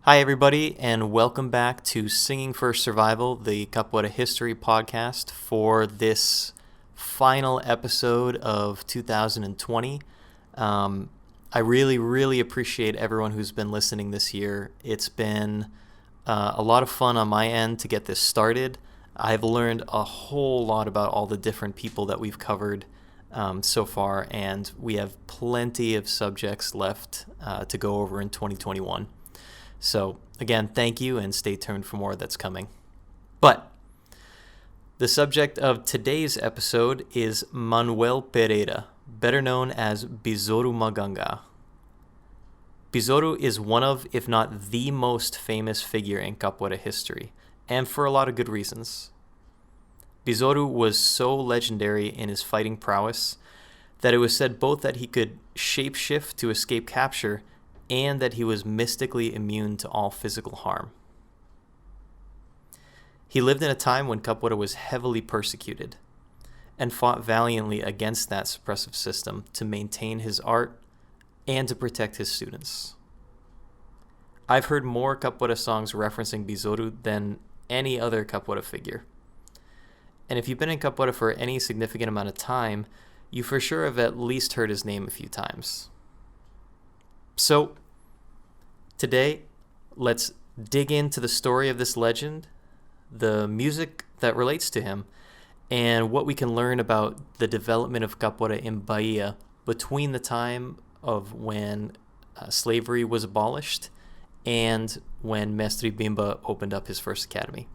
Hi, everybody, and welcome back to Singing for Survival, the Capoeira History podcast for this final episode of 2020. I really appreciate everyone who's been listening this year. It's been a lot of fun on my end to get this started. I've learned a whole lot about all the different people that we've covered so far, and we have plenty of subjects left to go over in 2021. So, again, thank you, and stay tuned for more that's coming. But the subject of today's episode is Manuel Pereira, better known as Besouro Manganga. Bizoru is one of, if not the most famous figure in Capoeira history, and for a lot of good reasons. Bizoru was so legendary in his fighting prowess that it was said both that he could shapeshift to escape capture and that he was mystically immune to all physical harm. He lived in a time when Capoeira was heavily persecuted and fought valiantly against that suppressive system to maintain his art and to protect his students. I've heard more Capoeira songs referencing Bizoru than any other Capoeira figure. And if you've been in Capoeira for any significant amount of time, you for sure have at least heard his name a few times. So, today, let's dig into the story of this legend, the music that relates to him, and what we can learn about the development of Capoeira in Bahia between the time of when slavery was abolished and when Mestre Bimba opened up his first academy.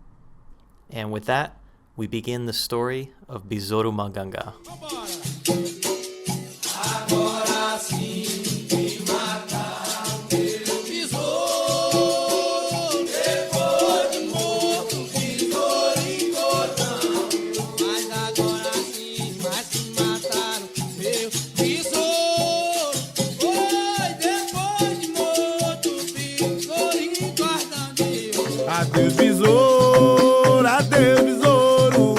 And with that, we begin the story of Besouro Manganga. Adeus, besouro, adeus, besouro,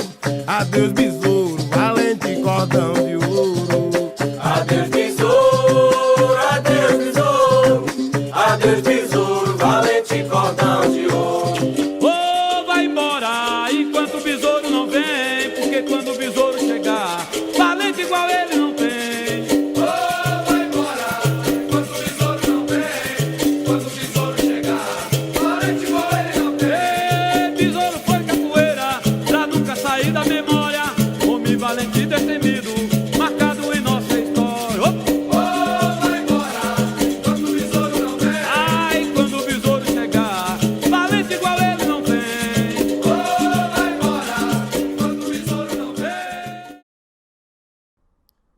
adeus, besouro, valente cordão de ouro. Adeus, besouro, adeus, besouro, adeus, besouro, valente cordão de ouro. Oh, vai embora enquanto o besouro não vem, porque quando o besouro chegar, valente igual ele não tem. Oh, vai embora enquanto o besouro não vem, quando o besouro chegar, valente igual ele não tem. Ei, besouro foi capoeira, pra nunca sair da memória. Homem valente e destemido, marcado em nossa história. Oh, vai embora enquanto o besouro não vem. Ai, quando o besouro chegar, valente igual ele não tem. Oh, vai embora enquanto o besouro não vem.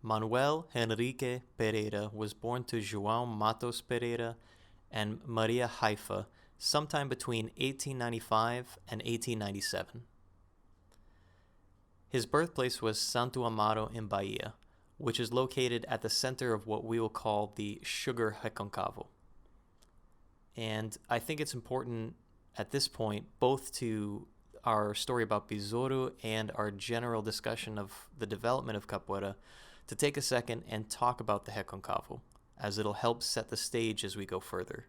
Manuel Henrique Pereira was born to João Matos Pereira and Maria Haifa sometime between 1895 and 1897. His birthplace was Santo Amaro in Bahia, which is located at the center of what we will call the Sugar Reconcavo. And I think it's important at this point, both to our story about Bizoru and our general discussion of the development of Capoeira, to take a second and talk about the Reconcavo, as it'll help set the stage as we go further.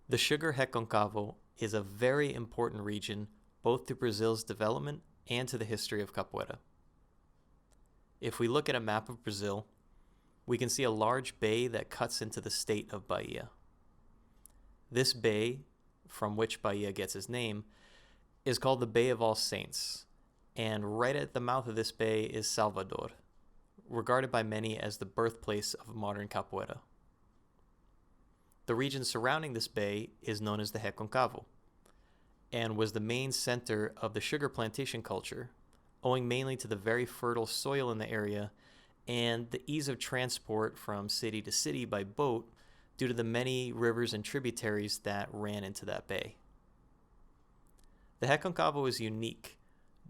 The Sugar Reconcavo is a very important region both to Brazil's development and to the history of Capoeira. If we look at a map of Brazil, we can see a large bay that cuts into the state of Bahia. This bay, from which Bahia gets its name, is called the Bay of All Saints, and right at the mouth of this bay is Salvador, regarded by many as the birthplace of modern Capoeira. The region surrounding this bay is known as the Reconcavo, and was the main center of the sugar plantation culture, owing mainly to the very fertile soil in the area and the ease of transport from city to city by boat due to the many rivers and tributaries that ran into that bay. The Reconcavo is unique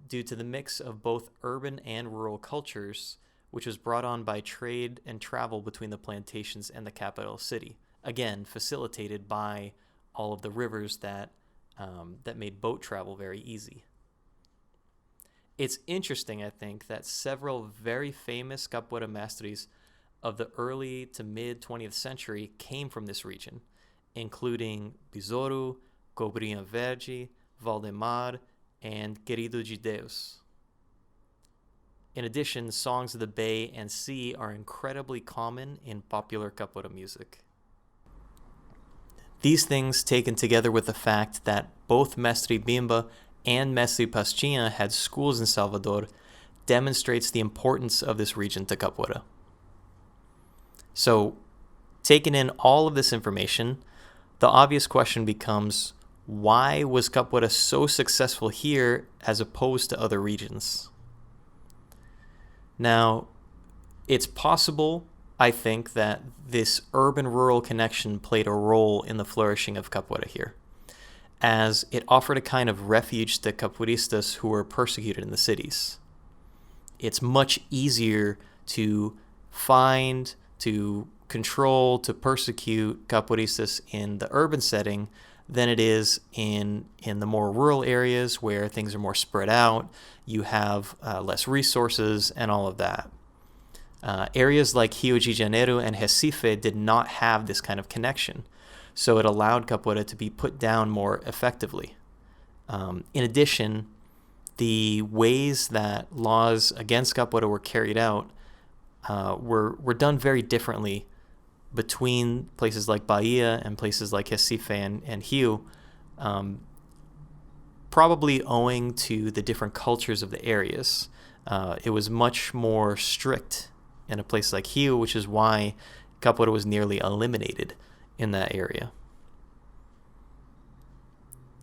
due to the mix of both urban and rural cultures, which was brought on by trade and travel between the plantations and the capital city, again facilitated by all of the rivers that made boat travel very easy. It's interesting, I think, that several very famous capoeira mestres of the early to mid 20th century came from this region, including Bizoru, Cobrinha Verde, Valdemar, and Querido de Deus. In addition, songs of the bay and sea are incredibly common in popular capoeira music. These things, taken together with the fact that both Mestre Bimba and Mestre Pastinha had schools in Salvador, demonstrates the importance of this region to capoeira. So, taking in all of this information, the obvious question becomes, why was capoeira so successful here as opposed to other regions? Now, it's possible, I think, that this urban-rural connection played a role in the flourishing of capoeira here, as it offered a kind of refuge to capoeiristas who were persecuted in the cities. It's much easier to find, to control, to persecute capoeiristas in the urban setting than it is in the more rural areas where things are more spread out, you have less resources and all of that. Areas like Rio de Janeiro and Recife did not have this kind of connection, so it allowed capoeira to be put down more effectively. In addition, the ways that laws against capoeira were carried out were done very differently between places like Bahia and places like Recife and Rio, probably owing to the different cultures of the areas. It was much more strict in a place like Rio, which is why capoeira was nearly eliminated in that area.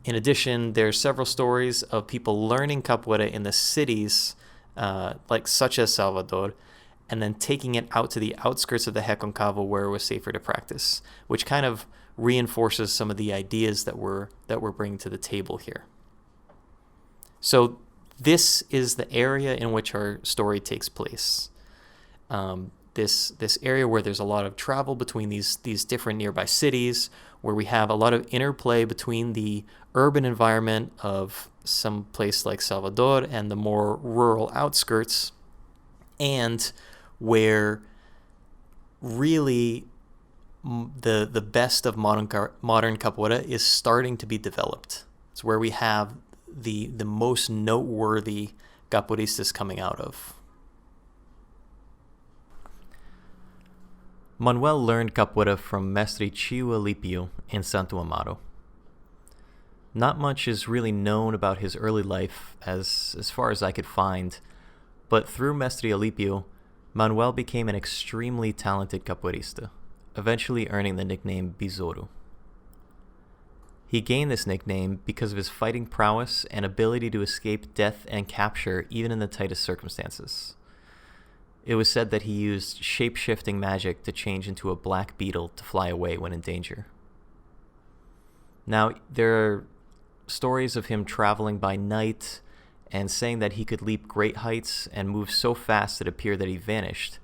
In addition, there are several stories of people learning capoeira in the cities, such as Salvador, and then taking it out to the outskirts of the Reconcavo where it was safer to practice, which kind of reinforces some of the ideas that we're bringing to the table here. So this is the area in which our story takes place. This area where there's a lot of travel between these different nearby cities, where we have a lot of interplay between the urban environment of some place like Salvador and the more rural outskirts, and where really the best of modern capoeira is starting to be developed. It's where we have the most noteworthy capoeiristas coming out of. Manuel learned capoeira from Mestre Tio Alipio in Santo Amaro. Not much is really known about his early life, as far as I could find, but through Mestre Alipio, Manuel became an extremely talented capoeirista, eventually earning the nickname Bizoru. He gained this nickname because of his fighting prowess and ability to escape death and capture even in the tightest circumstances. It was said that he used shape-shifting magic to change into a black beetle to fly away when in danger. Now, there are stories of him traveling by night and saying that he could leap great heights and move so fast it appeared that he vanished,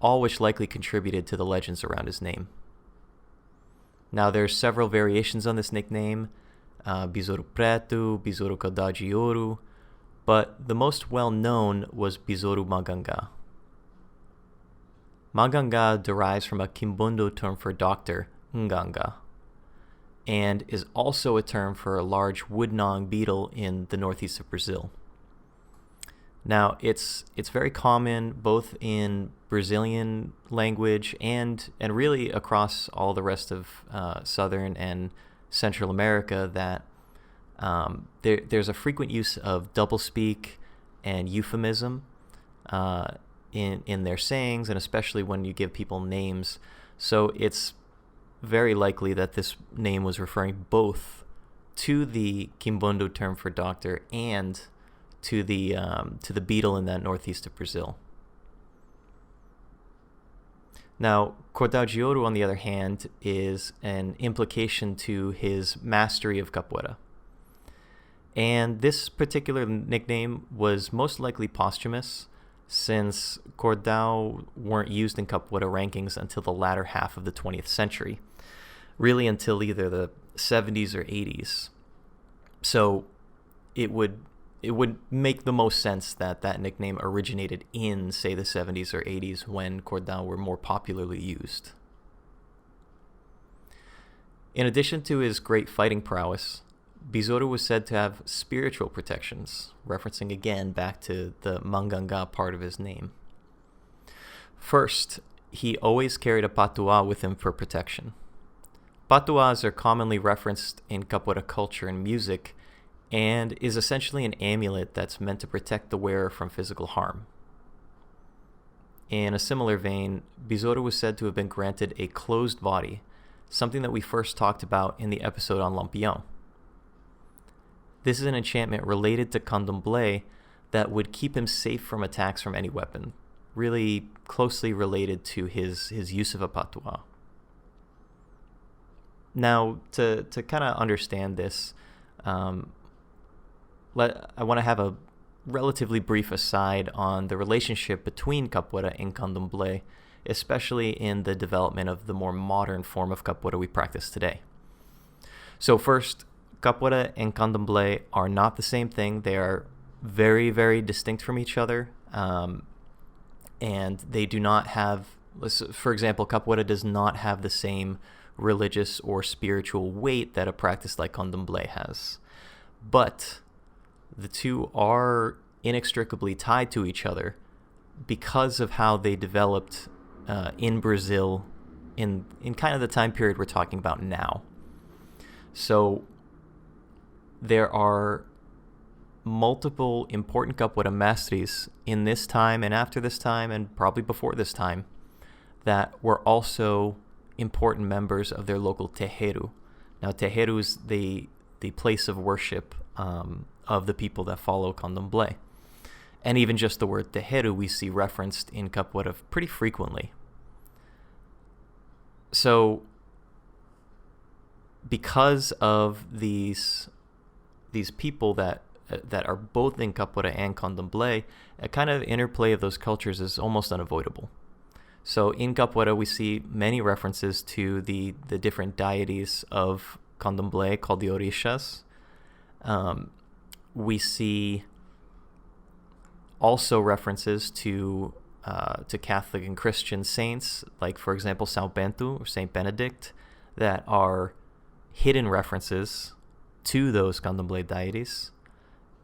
all which likely contributed to the legends around his name. Now, there are several variations on this nickname, Besouro Preto, Besouro Caudal de Ouro, but the most well-known was Besouro Manganga. Manganga derives from a Kimbundo term for doctor, nganga, and is also a term for a large wood-gnawing beetle in the northeast of Brazil. Now, it's very common both in Brazilian language and really across all the rest of Southern and Central America that there's a frequent use of doublespeak and euphemism in their sayings, and especially when you give people names. So it's very likely that this name was referring both to the Kimbundo term for doctor and to the beetle in that northeast of Brazil. Now, Cordão de Ouro, on the other hand, is an implication to his mastery of capoeira. And this particular nickname was most likely posthumous, since cordão weren't used in capoeira rankings until the latter half of the 20th century, really until either the 70s or 80s. So it would make the most sense that that nickname originated in, say, the 70s or 80s when cordão were more popularly used. In addition to his great fighting prowess, Bizoru was said to have spiritual protections, referencing again back to the Manganga part of his name. First, he always carried a patuá with him for protection. Patuás are commonly referenced in capoeira culture and music, and is essentially an amulet that's meant to protect the wearer from physical harm. In a similar vein, Bizoru was said to have been granted a closed body, something that we first talked about in the episode on Lampion. This is an enchantment related to Candomblé that would keep him safe from attacks from any weapon, really closely related to his use of a patuá. Now, to kind of understand this, I want to have a relatively brief aside on the relationship between capoeira and candomblé, especially in the development of the more modern form of capoeira we practice today. So first, capoeira and candomblé are not the same thing. They are very, very distinct from each other, and they do not have, for example, capoeira does not have the same religious or spiritual weight that a practice like candomblé has. But the two are inextricably tied to each other because of how they developed in Brazil in kind of the time period we're talking about now. So there are multiple important capoeira mestres in this time and after this time and probably before this time that were also important members of their local terreiro. Now, terreiro is the place of worship of the people that follow candomblé. And even just the word terreiro we see referenced in capoeira pretty frequently. So, because of these people that are both in capoeira and candomblé, a kind of interplay of those cultures is almost unavoidable. So in capoeira, we see many references to the different deities of candomblé called the orixás. We see also references to Catholic and Christian saints, like, for example, São Bento or Saint Benedict, that are hidden references to those candomblé deities.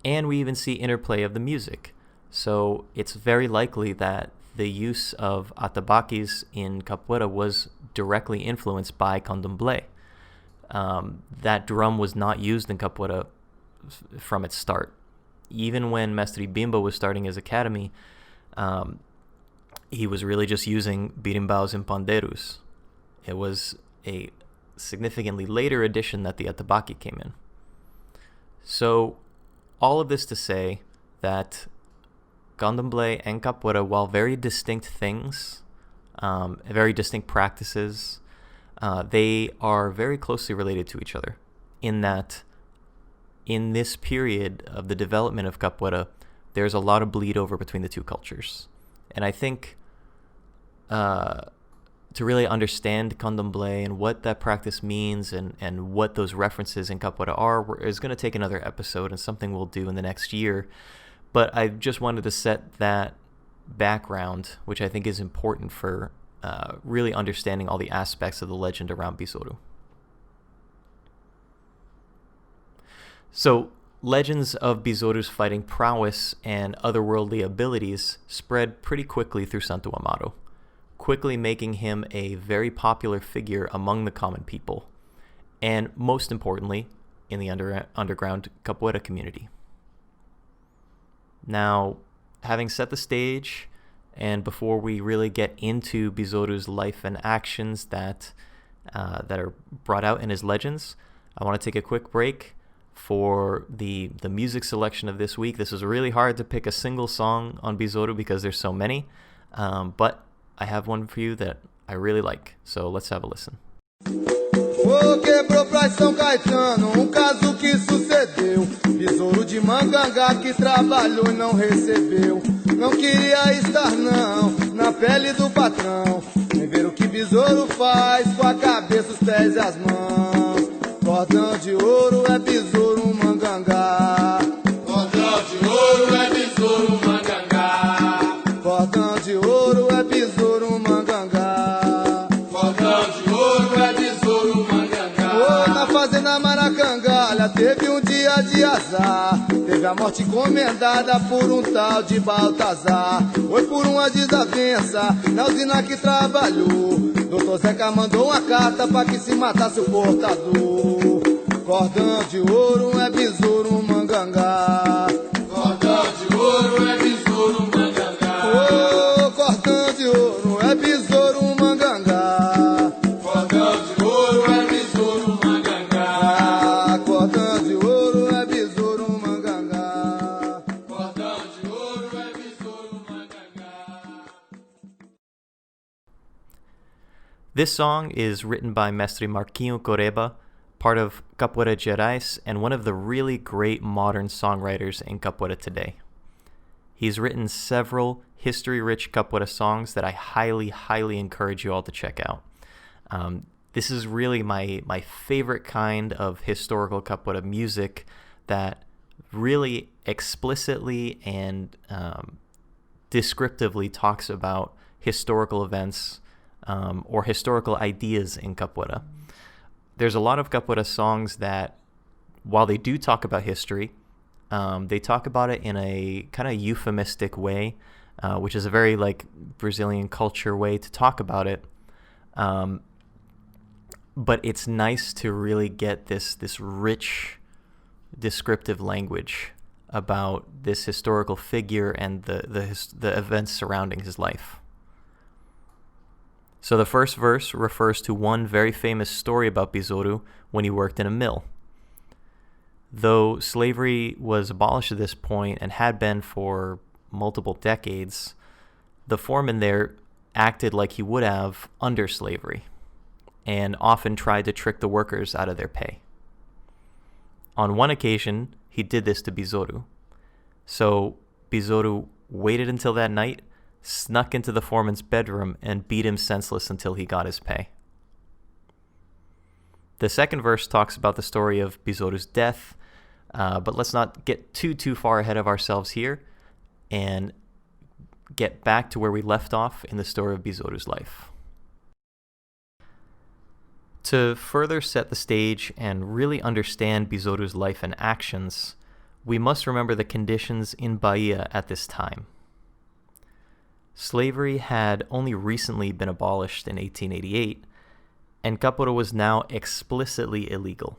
And we even see interplay of the music. So it's very likely that the use of atabaques in capoeira was directly influenced by candomblé. That drum was not used in capoeira from its start. Even when Mestre Bimba was starting his academy, he was really just using birimbaus and pandeiros. It was a significantly later addition that the atabaque came in. So all of this to say that candomblé and capoeira, while very distinct things, very distinct practices, they are very closely related to each other in that in this period of the development of capoeira, there's a lot of bleed over between the two cultures. And I think to really understand candomblé and what that practice means and what those references in capoeira are is going to take another episode and something we'll do in the next year. But I just wanted to set that background, which I think is important for really understanding all the aspects of the legend around Bizoru. So, legends of Bizoru's fighting prowess and otherworldly abilities spread pretty quickly through Santo Amaro, quickly making him a very popular figure among the common people, and most importantly, in the underground capoeira community. Now, having set the stage, and before we really get into Bizoru's life and actions that are brought out in his legends, I want to take a quick break for the music selection of this week. This was really hard to pick a single song on Bizoru because there's so many, but I have one for you that I really like, so let's have a listen. Quebrou pra São Caetano, caso que sucedeu. Besouro de Manganga que trabalhou e não recebeu. Não queria estar não, na pele do patrão. Nem ver o que Besouro faz com a cabeça, os pés e as mãos. Cordão de ouro é Besouro Manganga. Cordão de ouro é Besouro Manganga. Cordão de ouro é Besouro Manganga. Cordão de ouro é Besouro Manganga. fazenda Maracangalha teve um dia de azar. Teve a morte encomendada por um tal de Baltazar. Foi por uma desavença na usina que trabalhou. Doutor Zeca mandou uma carta pra que se matasse o portador. Cordão de ouro é Besouro Manganga. Cordão de ouro é Bizouro Manganga. Oh, cordão de ouro é Besouro Manganga. Cordão de ouro é Bizouro Manganga. Ah, cordão de ouro é Besouro Manganga. Cordão de ouro é Bizouro Manganga. This song is written by Mestre Marquinho Coreba, part of Capoeira Gerais and one of the really great modern songwriters in Capoeira today. He's written several history-rich Capoeira songs that I highly, highly encourage you all to check out. This is really my favorite kind of historical Capoeira music that really explicitly and descriptively talks about historical events or historical ideas in Capoeira. There's a lot of Capoeira songs that, while they do talk about history, they talk about it in a kind of euphemistic way, which is a very like Brazilian culture way to talk about it. But it's nice to really get this rich descriptive language about this historical figure and the events surrounding his life. So the first verse refers to one very famous story about Bizoru when he worked in a mill. Though slavery was abolished at this point and had been for multiple decades, the foreman there acted like he would have under slavery and often tried to trick the workers out of their pay. On one occasion, he did this to Bizoru. So Bizoru waited until that night, snuck into the foreman's bedroom, and beat him senseless until he got his pay. The second verse talks about the story of Bizoru's death, but let's not get too far ahead of ourselves here and get back to where we left off in the story of Bizoru's life. To further set the stage and really understand Bizoru's life and actions, we must remember the conditions in Bahia at this time. Slavery had only recently been abolished in 1888, and capoeira was now explicitly illegal.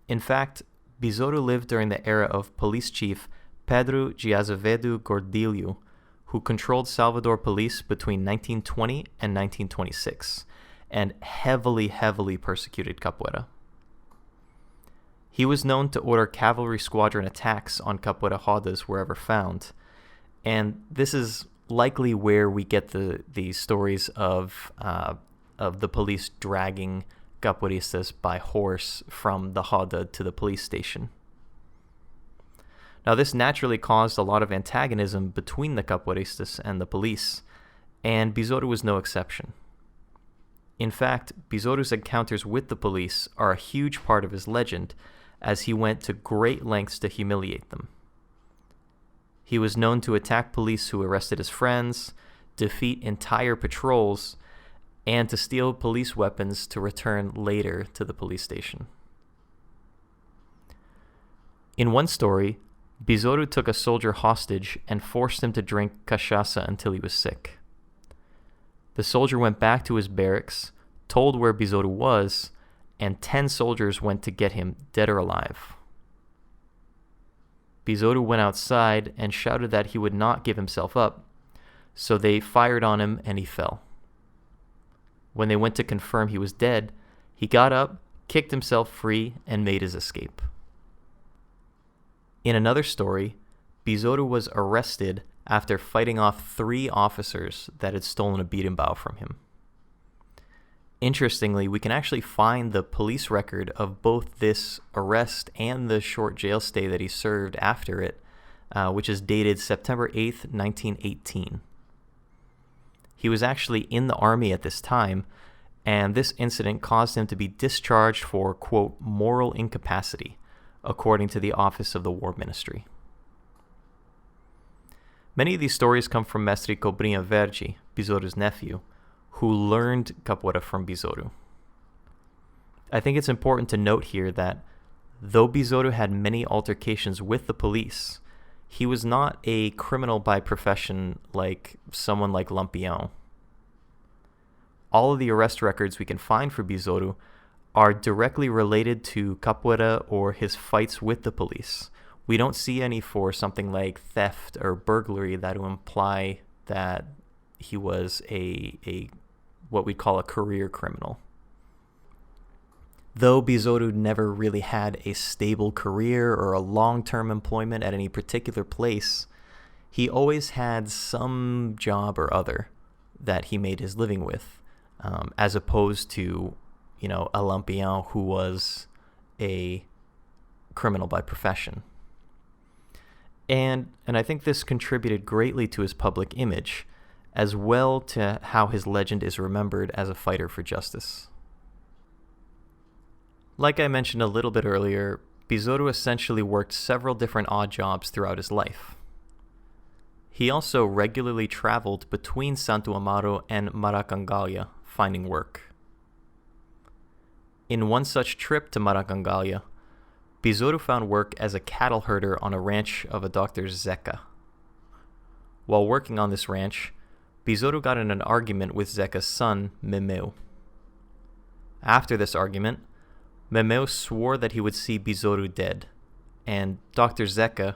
In fact, Bizoru lived during the era of police chief Pedro de Azevedo Gordilho, who controlled Salvador police between 1920 and 1926, and heavily persecuted capoeira. He was known to order cavalry squadron attacks on capoeira rodas wherever found, and this is likely where we get the stories of the police dragging capoeiristas by horse from the roda to the police station. Now, this naturally caused a lot of antagonism between the capoeiristas and the police, and Bizoru was no exception. In fact, Bizoru's encounters with the police are a huge part of his legend, as he went to great lengths to humiliate them. He was known to attack police who arrested his friends, defeat entire patrols, and to steal police weapons to return later to the police station. In one story, Bizoru took a soldier hostage and forced him to drink cachaça until he was sick. The soldier went back to his barracks, told where Bizoru was, and 10 soldiers went to get him, dead or alive. Bizoru went outside and shouted that he would not give himself up, so they fired on him and he fell. When they went to confirm he was dead, he got up, kicked himself free, and made his escape. In another story, Bizoru was arrested after fighting off 3 officers that had stolen a berimbau from him. Interestingly, we can actually find the police record of both this arrest and the short jail stay that he served after it, which is dated September 8th, 1918. He was actually in the army at this time, and this incident caused him to be discharged for, quote, moral incapacity, according to the Office of the War Ministry. Many of these stories come from Mestre Cobrinha Verde, Bizoru's nephew, who learned capoeira from Bizoru. I think it's important to note here that though Bizoru had many altercations with the police, he was not a criminal by profession like someone like Lampião. All of the arrest records we can find for Bizoru are directly related to capoeira or his fights with the police. We don't see any for something like theft or burglary that would imply that he was a what we call a career criminal. Though Bizoru never really had a stable career or a long-term employment at any particular place, he always had some job or other that he made his living with, as opposed to, a Lampião who was a criminal by profession. And I think this contributed greatly to his public image, as well to how his legend is remembered as a fighter for justice. Like I mentioned a little bit earlier, Bizoru essentially worked several different odd jobs throughout his life. He also regularly traveled between Santo Amaro and Maracangalha finding work. In one such trip to Maracangalha, Bizoru found work as a cattle herder on a ranch of a Dr. Zeca. While working on this ranch, Bizoru got in an argument with Zeca's son, Memeu. After this argument, Memeu swore that he would see Bizoru dead, and Dr. Zeca,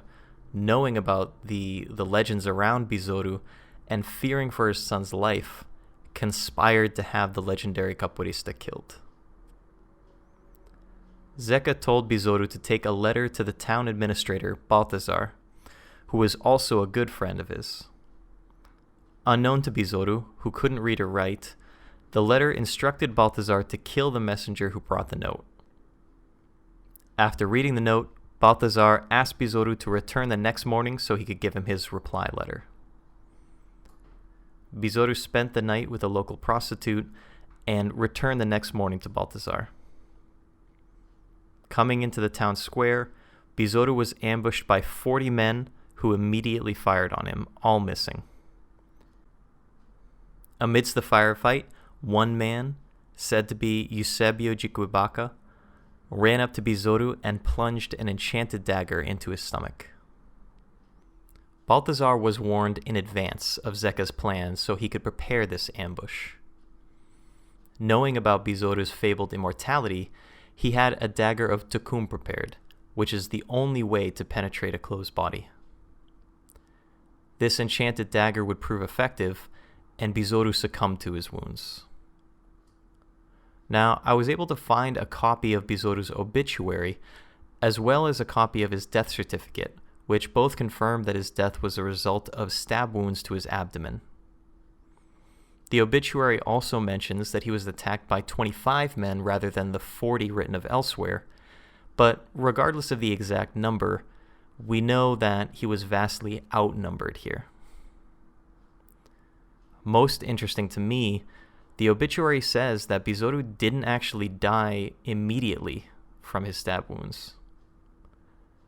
knowing about the legends around Bizoru and fearing for his son's life, conspired to have the legendary capoeirista killed. Zeca told Bizoru to take a letter to the town administrator, Balthazar, who was also a good friend of his. Unknown to Bizoru, who couldn't read or write, the letter instructed Balthazar to kill the messenger who brought the note. After reading the note, Balthazar asked Bizoru to return the next morning so he could give him his reply letter. Bizoru spent the night with a local prostitute and returned the next morning to Balthazar. Coming into the town square, Bizoru was ambushed by 40 men who immediately fired on him, all missing. Amidst the firefight, one man, said to be Eusebio Jiquibaka, ran up to Bizoru and plunged an enchanted dagger into his stomach. Balthazar was warned in advance of Zeca's plan so he could prepare this ambush. Knowing about Bizoru's fabled immortality, he had a dagger of tukum prepared, which is the only way to penetrate a closed body. This enchanted dagger would prove effective, and Bizoru succumbed to his wounds. Now, I was able to find a copy of Bizoru's obituary, as well as a copy of his death certificate, which both confirmed that his death was a result of stab wounds to his abdomen. The obituary also mentions that he was attacked by 25 men rather than the 40 written of elsewhere, but regardless of the exact number, we know that he was vastly outnumbered here. Most interesting to me, the obituary says that Bizoru didn't actually die immediately from his stab wounds.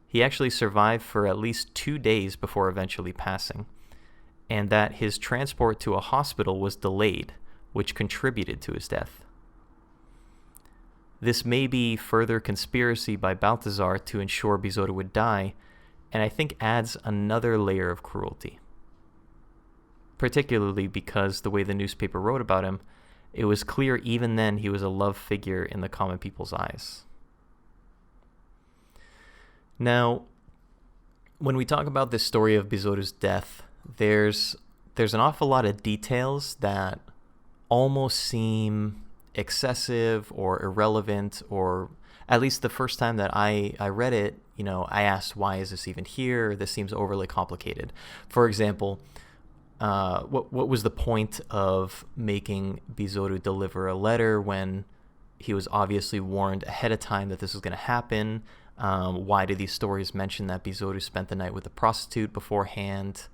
He actually survived for at least 2 days before eventually passing, and that his transport to a hospital was delayed, which contributed to his death. This may be further conspiracy by Balthazar to ensure Bizoru would die, and I think adds another layer of cruelty. Particularly because the way the newspaper wrote about him, it was clear even then he was a loved figure in the common people's eyes. Now, when we talk about this story of Bizoru's death, there's an awful lot of details that almost seem excessive or irrelevant, or at least the first time that I read it, I asked, why is this even here? This seems overly complicated. For example, what was the point of making Bizoru deliver a letter when he was obviously warned ahead of time that this was going to happen? Why do these stories mention that Bizoru spent the night with a prostitute beforehand?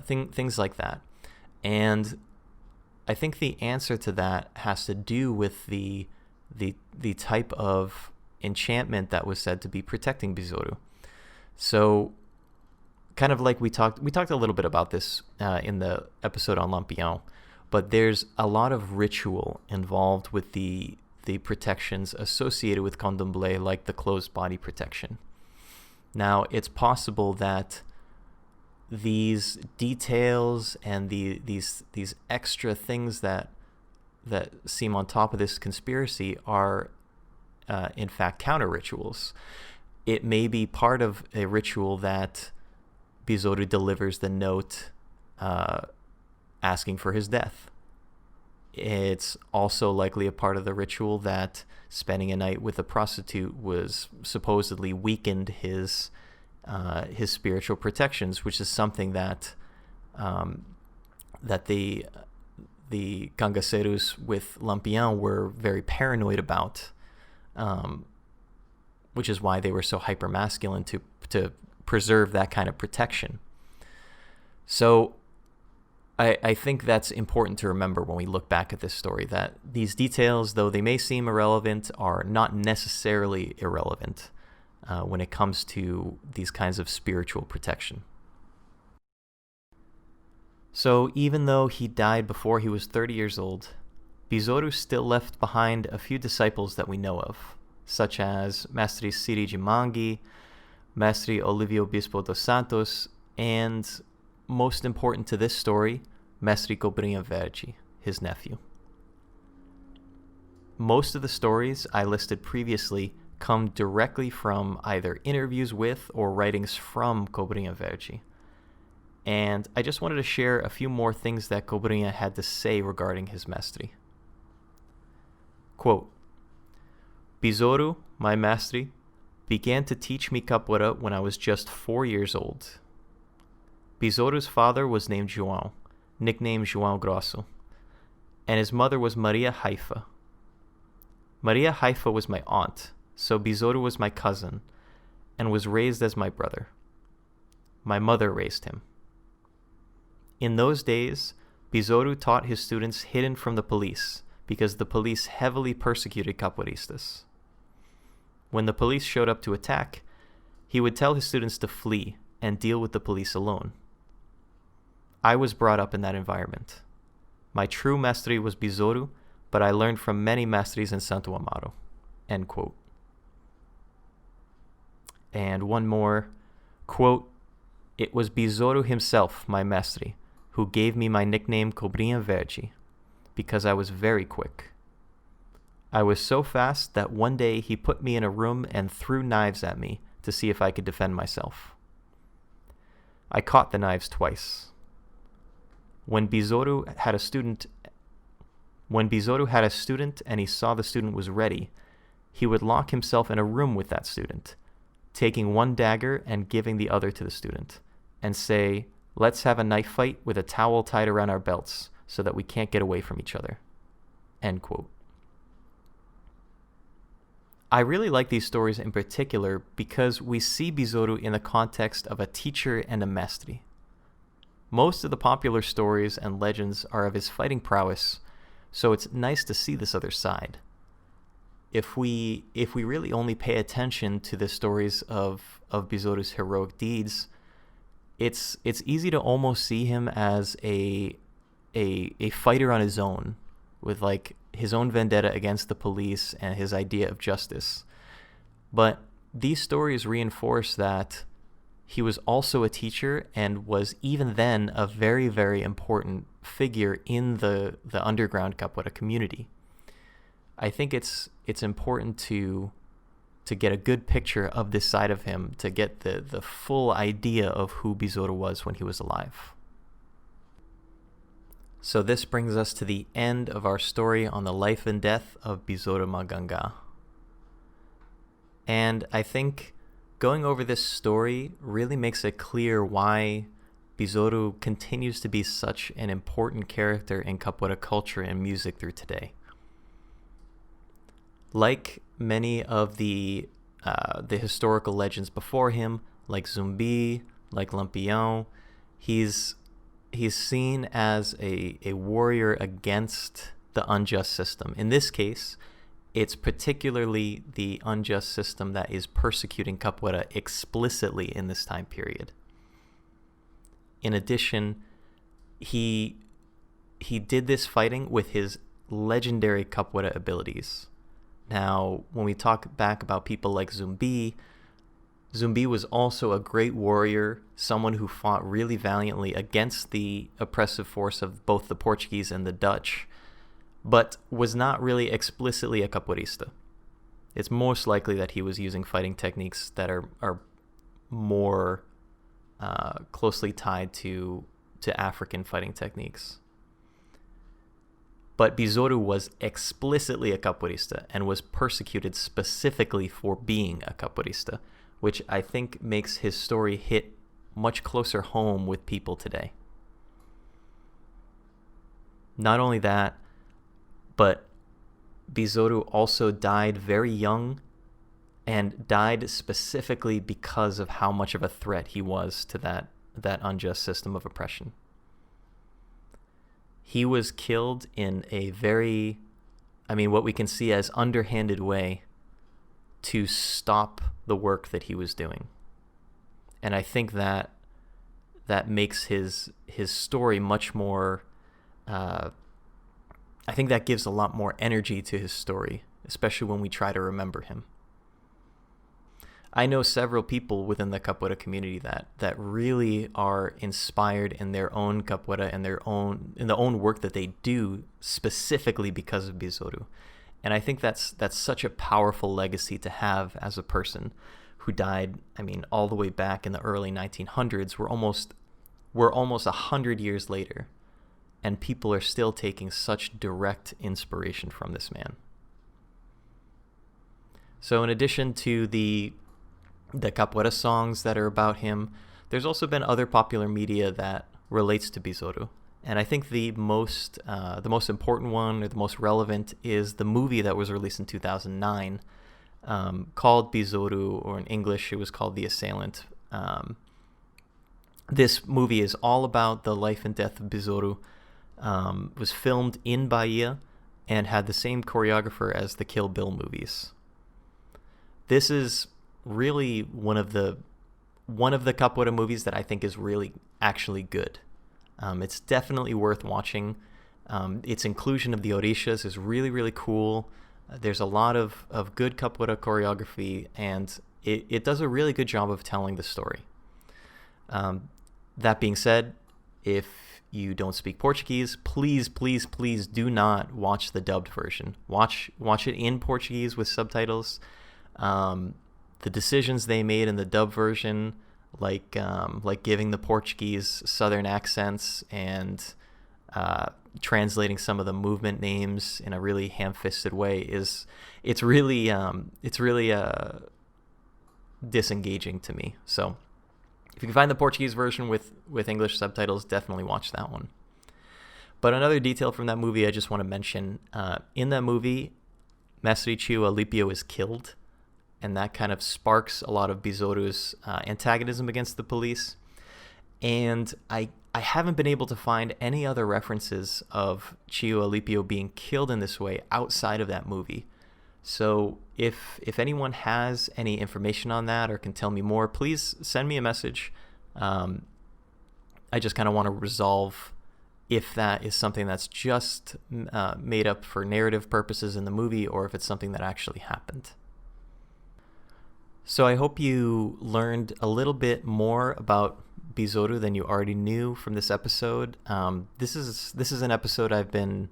Things like that. And I think the answer to that has to do with the type of enchantment that was said to be protecting Bizoru. So, kind of like we talked a little bit about this in the episode on Lampião, but there's a lot of ritual involved with the the protections associated with candomblé, like the closed body protection. Now, it's possible that these details and these extra things that seem on top of this conspiracy are in fact counter rituals. It may be part of a ritual that Bizoru delivers the note asking for his death. It's also likely a part of the ritual that spending a night with a prostitute was supposedly weakened his spiritual protections, which is something that the cangaceiros with Lampião were very paranoid about, which is why they were so hypermasculine to preserve that kind of protection. So I think that's important to remember when we look back at this story, that these details, though they may seem irrelevant, are not necessarily irrelevant when it comes to these kinds of spiritual protection. So even though he died before he was 30 years old, Bizoru still left behind a few disciples that we know of, such as Mestre Siri de Mangue, Mestre Olívio Bispo dos Santos, and most important to this story, Mestre Cobrinha Verde, his nephew. Most of the stories I listed previously come directly from either interviews with or writings from Cobrinha Verde. And I just wanted to share a few more things that Cobrinha had to say regarding his mestre. Quote, Bizoru, my mestre, began to teach me capoeira when I was just 4 years old. Bizoru's father was named João, nicknamed João Grosso, and his mother was Maria Haifa. Maria Haifa was my aunt, so Bizoru was my cousin, and was raised as my brother. My mother raised him. In those days, Bizoru taught his students hidden from the police, because the police heavily persecuted capoeiristas. When the police showed up to attack, he would tell his students to flee and deal with the police alone. I was brought up in that environment. My true mestre was Bizoru, but I learned from many mestres in Santo Amaro. End quote. And one more, quote, it was Bizoru himself, my mestre, who gave me my nickname Cobrinha Verde, because I was very quick. I was so fast that one day he put me in a room and threw knives at me to see if I could defend myself. I caught the knives twice. When Bizoru had a student and he saw the student was ready, he would lock himself in a room with that student, taking one dagger and giving the other to the student, and say, let's have a knife fight with a towel tied around our belts so that we can't get away from each other. End quote. I really like these stories in particular because we see Bizoru in the context of a teacher and a mestre. Most of the popular stories and legends are of his fighting prowess, so it's nice to see this other side. If we really only pay attention to the stories of Bizoru's heroic deeds, it's easy to almost see him as a fighter on his own, with like his own vendetta against the police and his idea of justice. But these stories reinforce that he was also a teacher and was even then a very, very important figure in the underground capoeira community. I think it's important to get a good picture of this side of him, to get the full idea of who Bizoru was when he was alive. So this brings us to the end of our story on the life and death of Besouro Manganga. And I think going over this story really makes it clear why Bizoru continues to be such an important character in capoeira culture and music through today. Like many of the historical legends before him, like Zumbi, like Lampião, he's seen as a warrior against the unjust system. In this case, it's particularly the unjust system that is persecuting capoeira explicitly in this time period. In addition, he did this fighting with his legendary capoeira abilities, Now, when we talk back about people like Zumbi was also a great warrior, someone who fought really valiantly against the oppressive force of both the Portuguese and the Dutch, but was not really explicitly a capoeirista. It's most likely that he was using fighting techniques that are more closely tied to African fighting techniques. But Bizoru was explicitly a capoeirista and was persecuted specifically for being a capoeirista, which I think makes his story hit much closer home with people today. Not only that, but Bizoru also died very young, and died specifically because of how much of a threat he was to that unjust system of oppression. He was killed in a very, what we can see as underhanded way to stop the work that he was doing. And I think that makes his story much more, I think that gives a lot more energy to his story, especially when we try to remember him. I know several people within the capoeira community that really are inspired in their own capoeira and in the own work that they do specifically because of Bizoru. And I think that's such a powerful legacy to have as a person who died, all the way back in the early 1900s. We're almost 100 years later, and people are still taking such direct inspiration from this man. So in addition to the capoeira songs that are about him, there's also been other popular media that relates to Bizoru. And I think the most important one, or the most relevant, is the movie that was released in 2009 called Bizoru, or in English it was called The Assailant. This movie is all about the life and death of Bizoru. Was filmed in Bahia and had the same choreographer as the Kill Bill movies. This is really one of the capoeira movies that I think is really actually good. It's definitely worth watching. Its inclusion of the orishas is really, really cool. There's a lot of good capoeira choreography, and it does a really good job of telling the story. That being said, if you don't speak Portuguese, please, please, please do not watch the dubbed version. Watch it in Portuguese with subtitles. The decisions they made in the dub version, like giving the Portuguese southern accents and translating some of the movement names in a really ham-fisted way, it's really disengaging to me. So if you can find the Portuguese version with English subtitles, definitely watch that one. But another detail from that movie I just want to mention, in that movie, Mestre Tio Alipio is killed, and that kind of sparks a lot of Bizoru's antagonism against the police. And I haven't been able to find any other references of Tio Alipio being killed in this way outside of that movie. So if anyone has any information on that or can tell me more, please send me a message. I just kind of want to resolve if that is something that's just made up for narrative purposes in the movie, or if it's something that actually happened. So I hope you learned a little bit more about Bizoru than you already knew from this episode. This is an episode I've been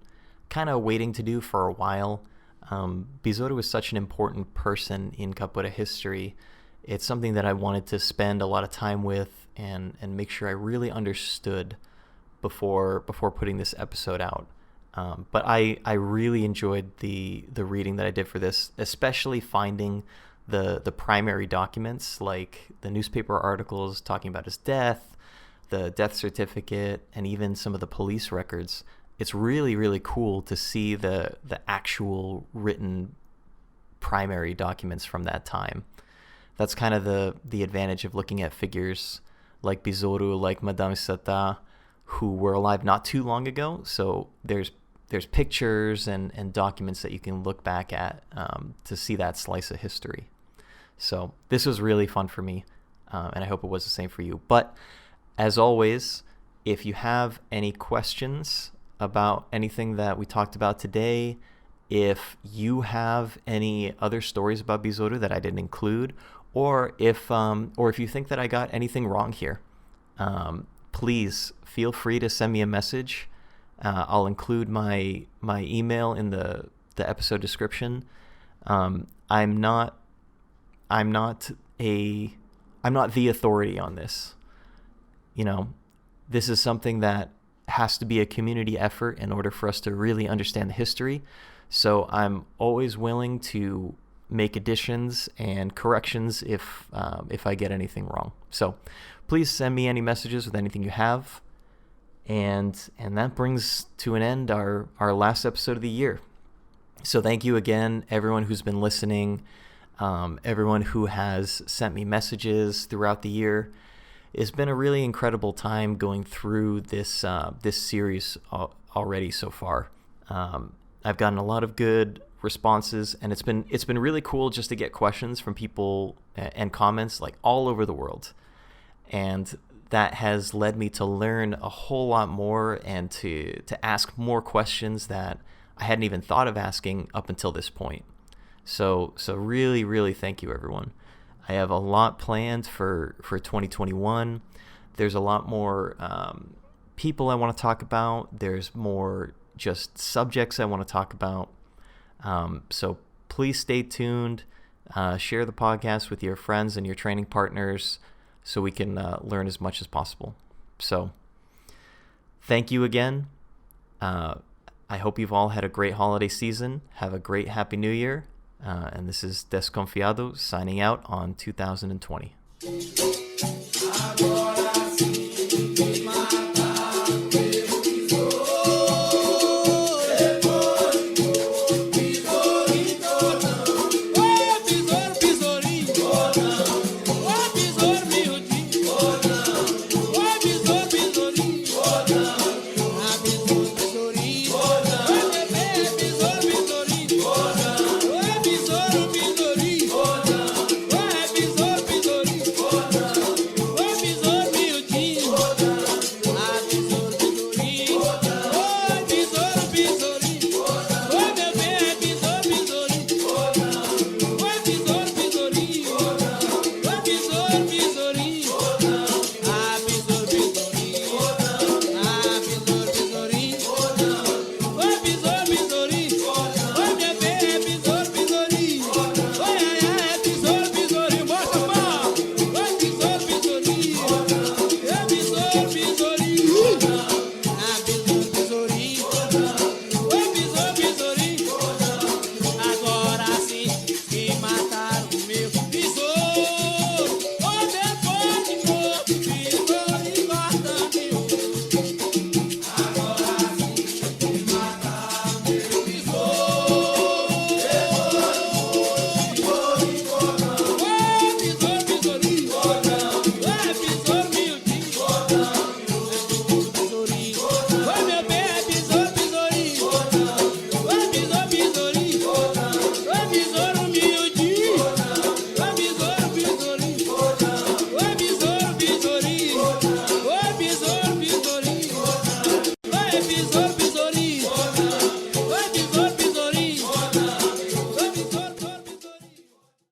kind of waiting to do for a while. Bizoru is such an important person in capoeira history. It's something that I wanted to spend a lot of time with and make sure I really understood before putting this episode out. But I really enjoyed the reading that I did for this, especially finding the primary documents, like the newspaper articles talking about his death, the death certificate, and even some of the police records. It's really, really cool to see the actual written primary documents from that time. That's kind of the advantage of looking at figures like Bizoru, like Madame Sata, who were alive not too long ago. So there's pictures and documents that you can look back at to see that slice of history. So this was really fun for me, and I hope it was the same for you. But as always, if you have any questions about anything that we talked about today, if you have any other stories about Bizoru that I didn't include, or if you think that I got anything wrong here, please feel free to send me a message. I'll include my email in the episode description. I'm not the authority on this. This is something that has to be a community effort in order for us to really understand the history. So I'm always willing to make additions and corrections if I get anything wrong. So please send me any messages with anything you have. And that brings to an end our last episode of the year. So thank you again, everyone who's been listening, everyone who has sent me messages throughout the year. It's been a really incredible time going through this series already so far. I've gotten a lot of good responses, and it's been really cool just to get questions from people and comments like all over the world. And that has led me to learn a whole lot more and to ask more questions that I hadn't even thought of asking up until this point. So really, really thank you, everyone. I have a lot planned for 2021. There's a lot more people I want to talk about. There's more just subjects I want to talk about. So please stay tuned. Share the podcast with your friends and your training partners so we can learn as much as possible. So thank you again. I hope you've all had a great holiday season. Have a great Happy New Year. And this is Desconfiado signing out on 2020.